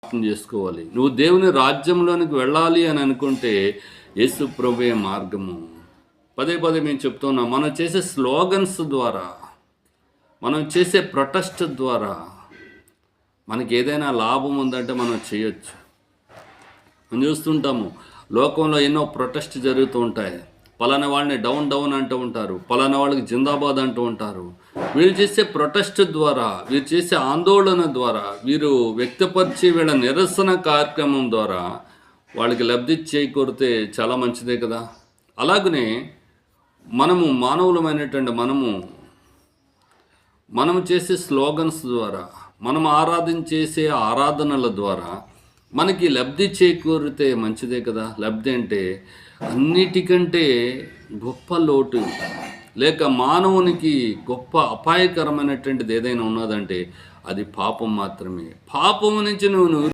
అర్థం చేసుకోవాలి. నువ్వు దేవుని రాజ్యంలోనికి వెళ్ళాలి అని అనుకుంటే యేసు ప్రభువే మార్గము. పదే పదే మేము చెప్తున్నాం, మనం చేసే స్లోగన్స్ ద్వారా, మనం చేసే ప్రొటెస్ట్ ద్వారా మనకి ఏదైనా లాభం ఉందంటే మనం చేయొచ్చు. మనం చూస్తుంటాము, లోకంలో ఎన్నో ప్రొటెస్ట్ జరుగుతూ ఉంటాయి. పలానా వాళ్ళని డౌన్ డౌన్ అంటూ ఉంటారు, పలానా వాళ్ళకి జిందాబాద్ అంటూ ఉంటారు. వీళ్ళు చేసే ప్రొటెస్ట్ ద్వారా, వీరు చేసే ఆందోళన ద్వారా, వీరు వ్యక్తపరిచే వీళ్ళ నిరసన కార్యక్రమం ద్వారా వాళ్ళకి లబ్ధి చేకూరితే చాలా మంచిదే కదా. అలాగనే మనము మానవులమైనటువంటి మనము చేసే స్లోగన్స్ ద్వారా, మనం ఆరాధించేసే ఆరాధనల ద్వారా మనకి లబ్ధి చేకూరితే మంచిదే కదా. లబ్ధి అంటే అన్నిటికంటే గొప్ప లోటు, లేక మానవునికి గొప్ప అపాయకరమైనటువంటిది ఏదైనా ఉన్నదంటే అది పాపం మాత్రమే. పాపం నుంచి నువ్వు